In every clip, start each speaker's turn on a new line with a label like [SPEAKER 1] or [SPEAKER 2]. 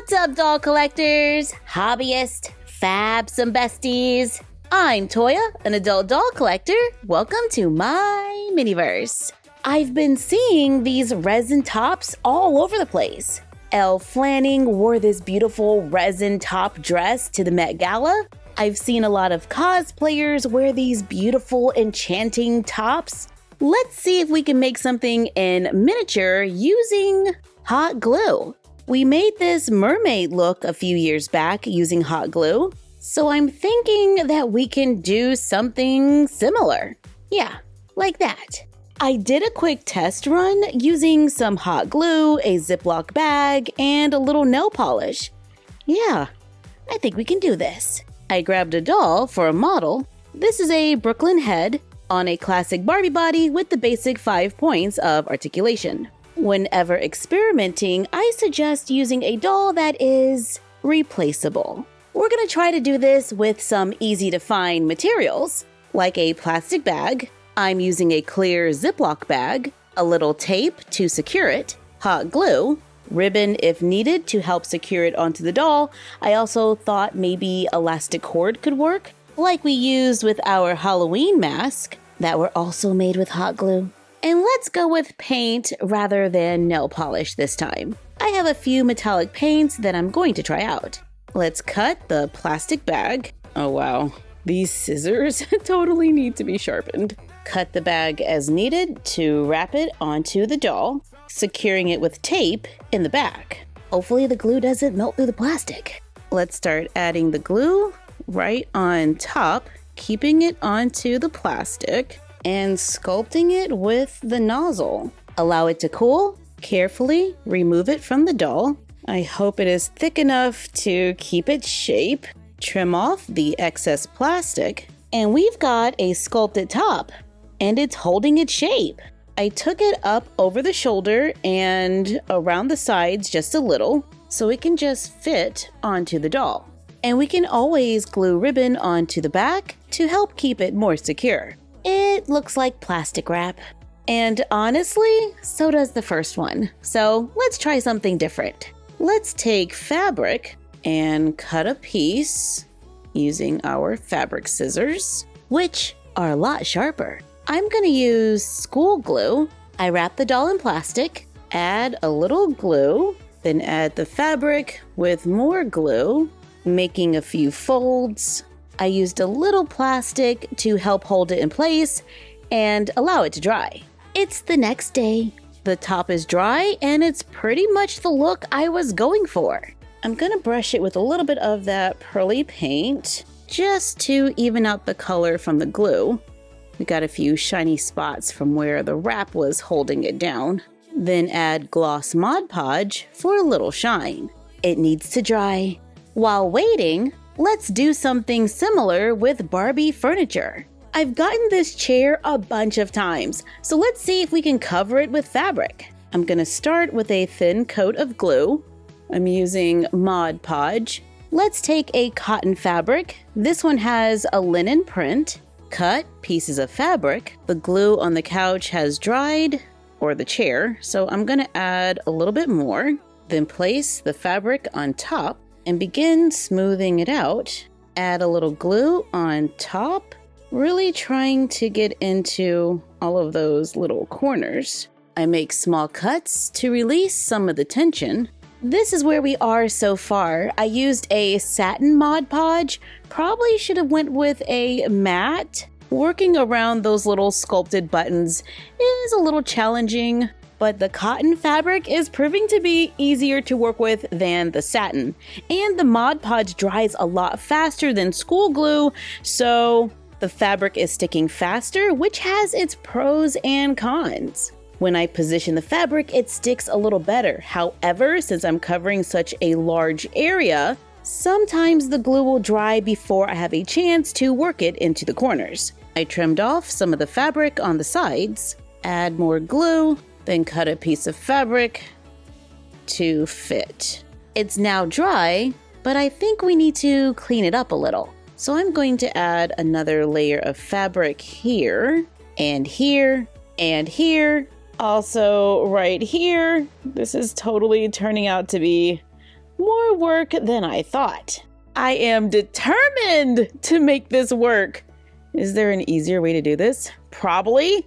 [SPEAKER 1] What's up, doll collectors, hobbyists, fabs, and besties? I'm Toya, an adult doll collector. Welcome to my miniverse. I've been seeing these resin tops all over the place. Elle Fanning wore this beautiful resin top dress to the Met Gala. I've seen a lot of cosplayers wear these beautiful, enchanting tops. Let's see if we can make something in miniature using hot glue. We made this mermaid look a few years back using hot glue, so I'm thinking that we can do something similar. Yeah, like that. I did a quick test run using some hot glue, a Ziploc bag, and a little nail polish. Yeah, I think we can do this. I grabbed a doll for a model. This is a Brooklyn head on a classic Barbie body with the basic 5 points of articulation. Whenever experimenting, I suggest using a doll that is replaceable. We're gonna try to do this with some easy to find materials, like a plastic bag. I'm using a clear Ziploc bag, a little tape to secure it, hot glue, ribbon if needed to help secure it onto the doll. I also thought maybe elastic cord could work, like we used with our Halloween mask that were also made with hot glue. And let's go with paint rather than nail polish this time. I have a few metallic paints that I'm going to try out. Let's cut the plastic bag. Oh wow, these scissors totally need to be sharpened. Cut the bag as needed to wrap it onto the doll, securing it with tape in the back. Hopefully the glue doesn't melt through the plastic. Let's start adding the glue right on top, keeping it onto the plastic and sculpting it with the nozzle. Allow it to cool, carefully remove it from the doll. I hope it is thick enough to keep its shape. Trim off the excess plastic, and we've got a sculpted top, and it's holding its shape. I took it up over the shoulder and around the sides just a little, so it can just fit onto the doll. And we can always glue ribbon onto the back to help keep it more secure. It looks like plastic wrap. And honestly, so does the first one. So let's try something different. Let's take fabric and cut a piece using our fabric scissors, which are a lot sharper. I'm gonna use school glue. I wrap the doll in plastic, add a little glue, then add the fabric with more glue, making a few folds. I used a little plastic to help hold it in place and allow it to dry. It's the next day. The top is dry and it's pretty much the look I was going for. I'm gonna brush it with a little bit of that pearly paint just to even out the color from the glue. We got a few shiny spots from where the wrap was holding it down. Then add gloss Mod Podge for a little shine. It needs to dry. While waiting, let's do something similar with Barbie furniture. I've gotten this chair a bunch of times, so let's see if we can cover it with fabric. I'm gonna start with a thin coat of glue. I'm using Mod Podge. Let's take a cotton fabric. This one has a linen print. Cut pieces of fabric. The glue on the couch has dried, or the chair, so I'm gonna add a little bit more. Then place the fabric on top and begin smoothing it out. Add a little glue on top, really trying to get into all of those little corners. I make small cuts to release some of the tension. This is where we are so far. I used a satin Mod Podge. Probably should have went with a matte. Working around those little sculpted buttons is a little challenging, but the cotton fabric is proving to be easier to work with than the satin. And the Mod Podge dries a lot faster than school glue, so the fabric is sticking faster, which has its pros and cons. When I position the fabric, it sticks a little better. However, since I'm covering such a large area, sometimes the glue will dry before I have a chance to work it into the corners. I trimmed off some of the fabric on the sides, add more glue, then cut a piece of fabric to fit. It's now dry, but I think we need to clean it up a little. So I'm going to add another layer of fabric here, and here, and here. Also right here. This is totally turning out to be More work than I thought. I am determined to make this work. Is there an easier way to do this? Probably.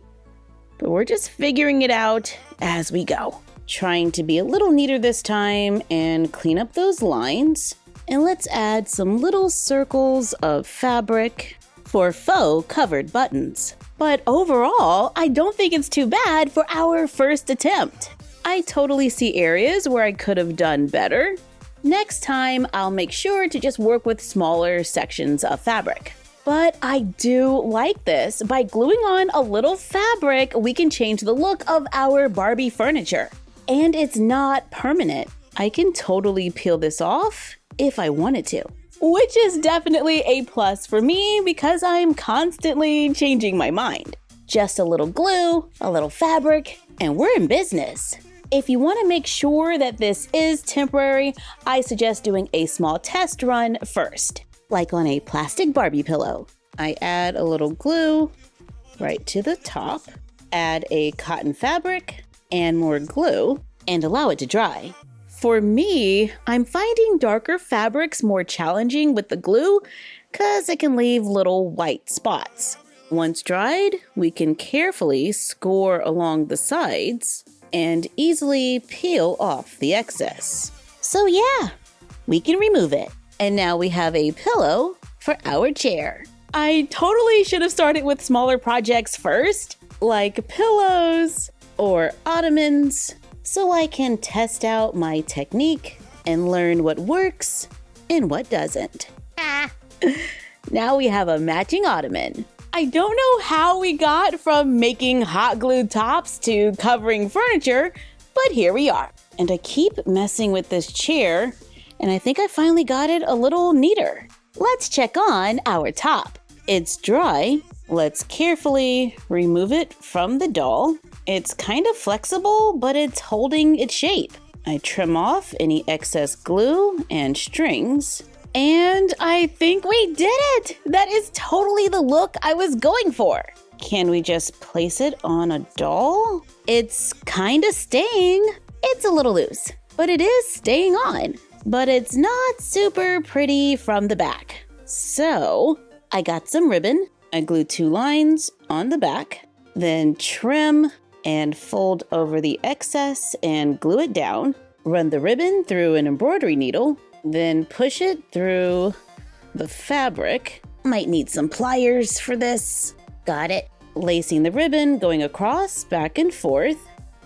[SPEAKER 1] But we're just figuring it out as we go. Trying to be a little neater this time and clean up those lines. And let's add some little circles of fabric for faux covered buttons. But overall, I don't think it's too bad for our first attempt. I totally see areas where I could have done better. Next time, I'll make sure to just work with smaller sections of fabric. But I do like this. By gluing on a little fabric, we can change the look of our Barbie furniture. And it's not permanent. I can totally peel this off if I wanted to. Which is definitely a plus for me because I'm constantly changing my mind. Just a little glue, a little fabric, and we're in business. If you want to make sure that this is temporary, I suggest doing a small test run first, like on a plastic Barbie pillow. I add a little glue right to the top, add a cotton fabric and more glue, and allow it to dry. For me, I'm finding darker fabrics more challenging with the glue because it can leave little white spots. Once dried, we can carefully score along the sides and easily peel off the excess. So yeah, we can remove it. And now we have a pillow for our chair. I totally should have started with smaller projects first, like pillows or ottomans, so I can test out my technique and learn what works and what doesn't. Now we have a matching ottoman. I don't know how we got from making hot glue tops to covering furniture, but here we are. And I keep messing with this chair, and I think I finally got it a little neater. Let's check on our top. It's dry. Let's carefully remove it from the doll. It's kind of flexible, but it's holding its shape. I trim off any excess glue and strings. And I think we did it! That is totally the look I was going for. Can we just place it on a doll? It's kind of staying. It's a little loose, but it is staying on. But it's not super pretty from the back. So I got some ribbon. I glued 2 lines on the back, then trim and fold over the excess and glue it down. Run the ribbon through an embroidery needle, then push it through the fabric. Might need some pliers for this. Got it. Lacing the ribbon, going across, back and forth.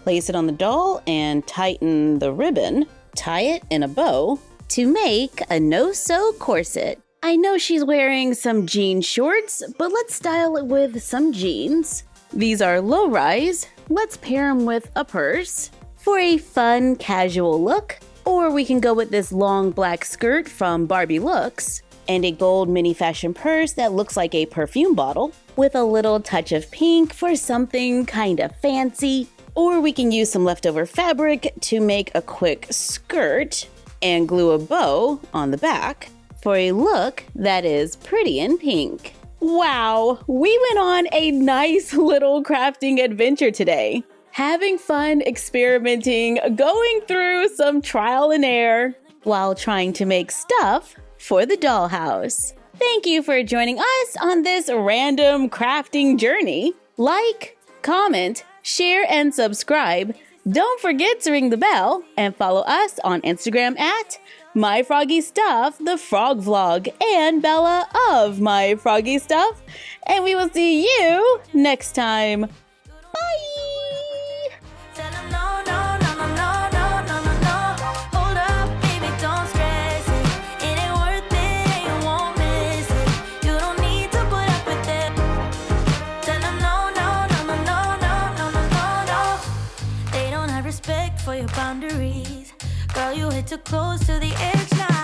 [SPEAKER 1] Place it on the doll and tighten the ribbon. Tie it in a bow to make a no-sew corset. I know she's wearing some jean shorts, but let's style it with some jeans. These are low-rise. Let's pair them with a purse for a fun, casual look. Or we can go with this long black skirt from Barbie Looks and a gold mini fashion purse that looks like a perfume bottle with a little touch of pink for something kind of fancy. Or we can use some leftover fabric to make a quick skirt and glue a bow on the back for a look that is pretty in pink. Wow, we went on a nice little crafting adventure today. Having fun experimenting, going through some trial and error while trying to make stuff for the dollhouse. Thank you for joining us on this random crafting journey. Like, comment, share, and subscribe. Don't forget to ring the bell and follow us on Instagram at MyFroggyStuff, the Frog Vlog, and Bella of MyFroggyStuff. And we will see you next time. Bye!
[SPEAKER 2] For your boundaries, girl, you hit too close to the edge now.